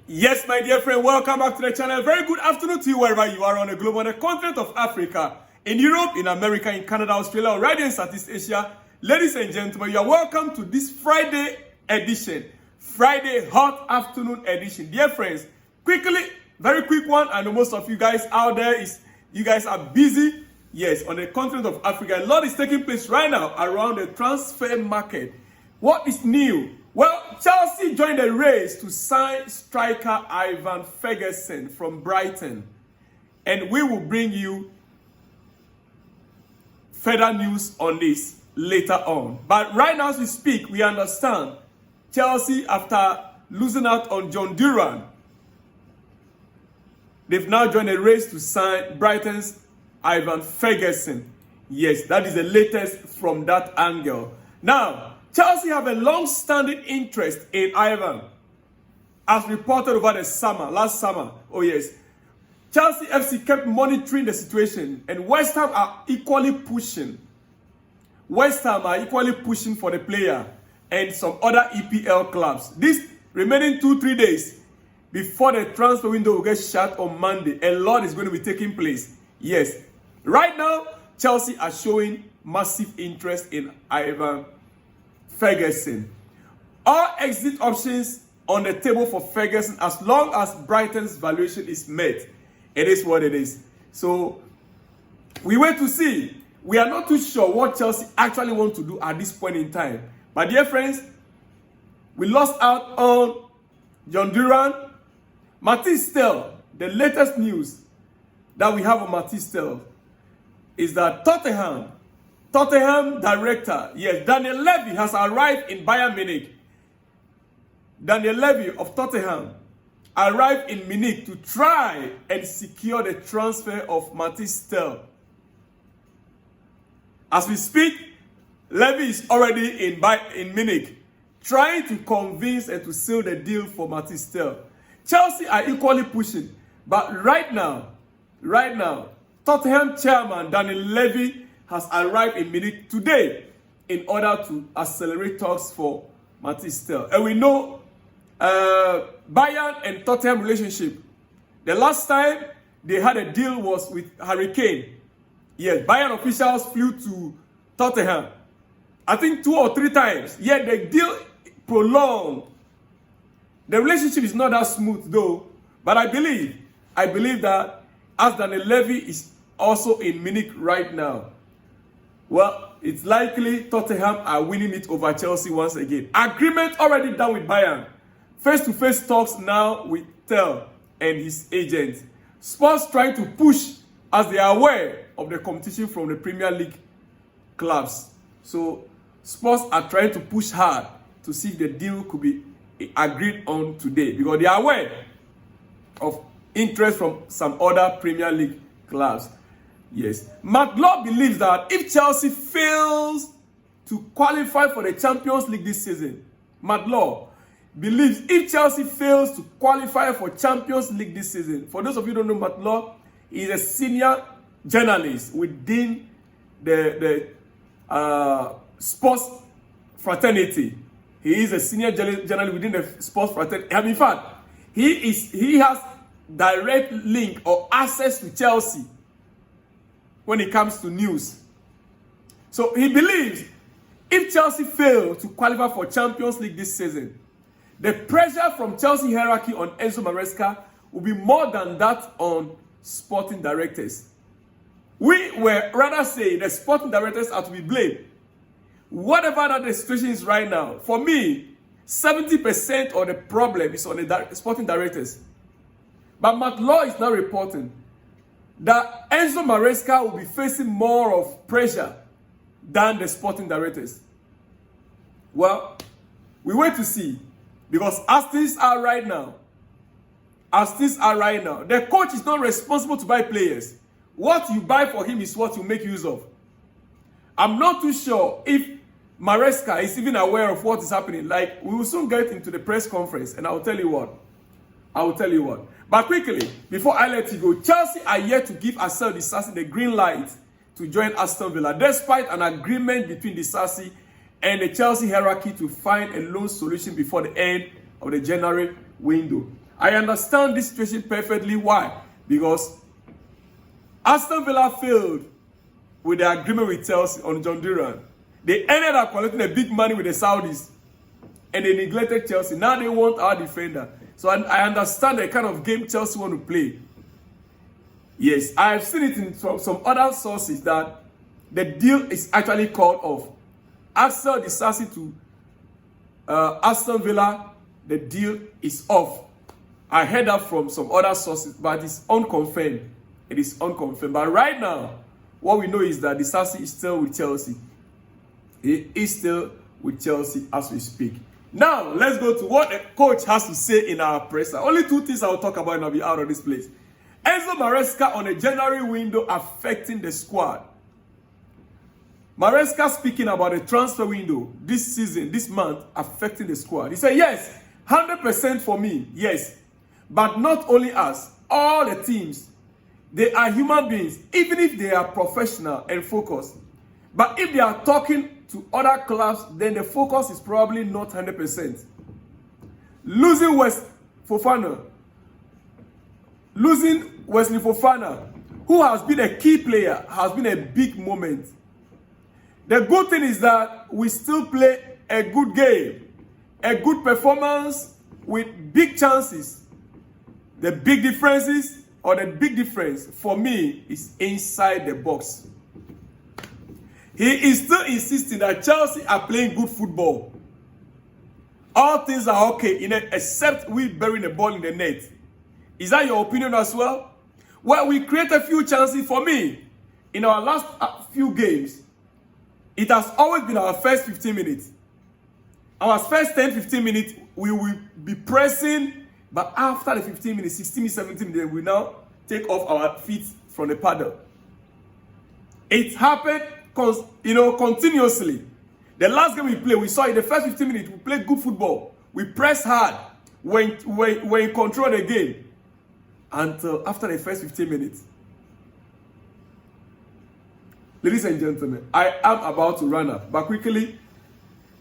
Yes, my dear friend, welcome back to the channel. Very good afternoon to you wherever you are on the globe, on the continent of Africa, in Europe, in America, in Canada, Australia, or right in Southeast Asia. Ladies and gentlemen, you are welcome to this Friday edition, Friday hot afternoon edition. Dear friends, quickly, very quick one. I know most of you guys out there, you guys are busy. Yes, on the continent of Africa, a lot is taking place right now around the transfer market. What is new? Well, Chelsea joined the race to sign striker Ivan Ferguson from Brighton. And we will bring you further news on this later on. But right now as we speak, we understand Chelsea, after losing out on John Duran, they've now joined the race to sign Brighton's Ivan Ferguson. Yes, that is the latest from that angle. Now, Chelsea have a long-standing interest in Ivan, as reported over the last summer. Oh yes, Chelsea FC kept monitoring the situation, and West Ham are equally pushing. West Ham are equally pushing for the player and some other EPL clubs. This remaining 2-3 days before the transfer window will get shut on Monday, a lot is going to be taking place. Yes, right now Chelsea are showing massive interest in Ivan Ferguson. All exit options on the table for Ferguson, as long as Brighton's valuation is met. It is what it is. So we wait to see. We are not too sure what Chelsea actually want to do at this point in time. But dear friends, we lost out on John Duran. Matisse Tel, the latest news that we have on Matisse Tel is that Tottenham director, yes, Daniel Levy has arrived in Bayern Munich. Daniel Levy of Tottenham arrived in Munich to try and secure the transfer of Matisse Tel. As we speak, Levy is already in Munich, trying to convince and to seal the deal for Matisse Tel. Chelsea are equally pushing, but right now, Tottenham chairman Daniel Levy has arrived in Munich today in order to accelerate talks for Matisse Tel. And we know Bayern and Tottenham relationship. The last time they had a deal was with Harry Kane. Yes, Bayern officials flew to Tottenham, I think 2 or 3 times. Yet the deal prolonged. The relationship is not that smooth though. But I believe that as Daniel Levy is also in Munich right now, well, it's likely Tottenham are winning it over Chelsea once again. Agreement already done with Bayern. Face-to-face talks now with Tel and his agent. Spurs trying to push as they are aware of the competition from the Premier League clubs. So Spurs are trying to push hard to see if the deal could be agreed on today, because they are aware of interest from some other Premier League clubs. Yes, McLaw believes that if Chelsea fails to qualify for the Champions League this season, McLaw believes if Chelsea fails to qualify for Champions League this season, for those of you who don't know McLaw, he is a senior journalist within the sports fraternity. He is a senior journalist within the sports fraternity. And in fact, he has direct link or access to Chelsea when it comes to news. So he believes if Chelsea fail to qualify for Champions League this season, the pressure from Chelsea hierarchy on Enzo Maresca will be more than that on sporting directors. We were rather say the sporting directors are to be blamed. Whatever that the situation is right now, for me, 70% of the problem is on the sporting directors. But McLaw is now reporting that Enzo Maresca will be facing more of pressure than the sporting directors. Well, we wait to see, because as things are right now, the coach is not responsible to buy players. What you buy for him is what you make use of. I'm not too sure if Maresca is even aware of what is happening. Like, we will soon get into the press conference, and I'll tell you what. But quickly, before I let you go, Chelsea are yet to give Marcel Disasi the green light to join Aston Villa, despite an agreement between Disasi and the Chelsea hierarchy to find a loan solution before the end of the January window. I understand this situation perfectly. Why? Because Aston Villa failed with the agreement with Chelsea on John Duran. They ended up collecting a big money with the Saudis, and they neglected Chelsea. Now they want our defender. So I understand the kind of game Chelsea want to play. Yes, I have seen it in some other sources that the deal is actually called off. After the Disasi to Aston Villa, the deal is off. I heard that from some other sources, but it's unconfirmed. It is unconfirmed. But right now, what we know is that the Disasi is still with Chelsea. He is still with Chelsea as we speak. Now, let's go to what the coach has to say in our presser. Only two things I will talk about and I'll be out of this place. Enzo Maresca on a January window affecting the squad. Maresca speaking about the transfer window this season, this month, affecting the squad. He said, yes, 100% for me, yes. But not only us, all the teams. They are human beings, even if they are professional and focused. But if they are talking to other clubs, then the focus is probably not 100%. Losing Wesley Fofana, who has been a key player, has been a big moment. The good thing is that we still play a good game, a good performance with big chances. The big difference for me is inside the box. He is still insisting that Chelsea are playing good football. All things are okay, except we burying the ball in the net. Is that your opinion as well? Well, we create a few chances. For me, in our last few games, it has always been our first 15 minutes. Our first 10-15 minutes, we will be pressing, but after the 15 minutes, 16 minutes, 17 minutes, we now take off our feet from the paddle. It happened continuously. The last game we played, we saw in the first 15 minutes, we played good football. We pressed hard when control the game. Until after the first 15 minutes. Ladies and gentlemen, I am about to run up, but quickly.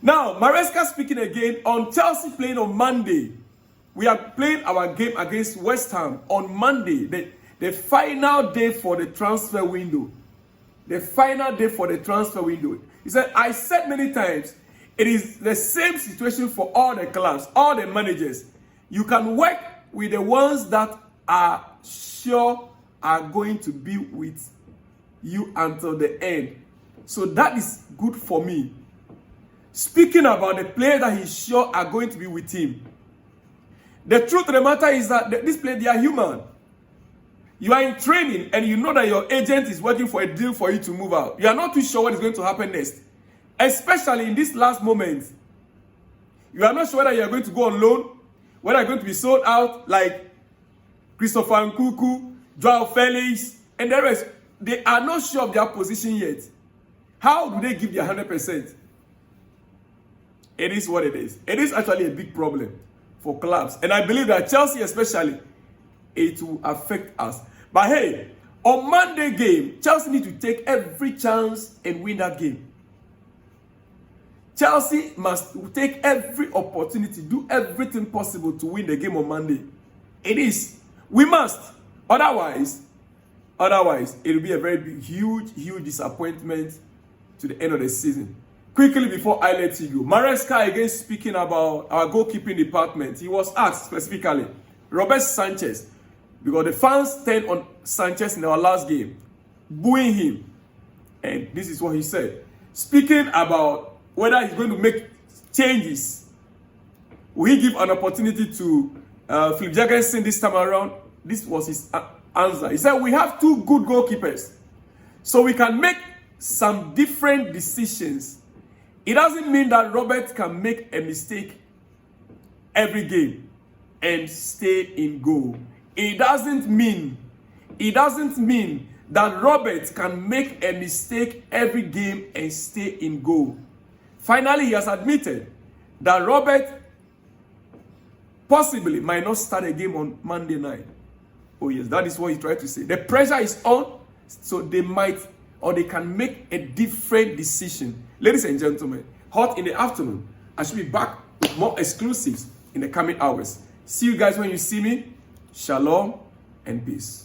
Now, Maresca speaking again on Chelsea playing on Monday. We are playing our game against West Ham on Monday, the final day for the transfer window. The final day for the transfer window. He said, I said many times, it is the same situation for all the clubs, all the managers. You can work with the ones that are sure are going to be with you until the end. So that is good for me. Speaking about the players that he's sure are going to be with him. The truth of the matter is that these players, they are human. You are in training and you know that your agent is working for a deal for you to move out. You are not too sure what is going to happen next. Especially in this last moment. You are not sure whether you are going to go on loan, whether you are going to be sold out like Christopher Nkuku, Joao Felix, and the rest. They are not sure of their position yet. How do they give their 100%? It is what it is. It is actually a big problem for clubs. And I believe that Chelsea especially, it will affect us. But hey, on Monday game, Chelsea need to take every chance and win that game. Chelsea must take every opportunity, do everything possible to win the game on Monday. It is. We must. Otherwise, it will be a very big, huge disappointment to the end of the season. Quickly before I let you go, Maresca again speaking about our goalkeeping department. He was asked specifically, Robert Sanchez, because the fans turned on Sanchez in our last game, booing him. And this is what he said. Speaking about whether he's going to make changes, will he give an opportunity to Philip Jurgensen this time around? This was his answer. He said, we have two good goalkeepers, so we can make some different decisions. It doesn't mean that Robert can make a mistake every game and stay in goal. It doesn't mean that Robert can make a mistake every game and stay in goal. Finally, he has admitted that Robert possibly might not start a game on Monday night. Oh yes, that is what he tried to say. The pressure is on, so they might or they can make a different decision. Ladies and gentlemen, hot in the afternoon. I should be back with more exclusives in the coming hours. See you guys when you see me. Shalom and peace.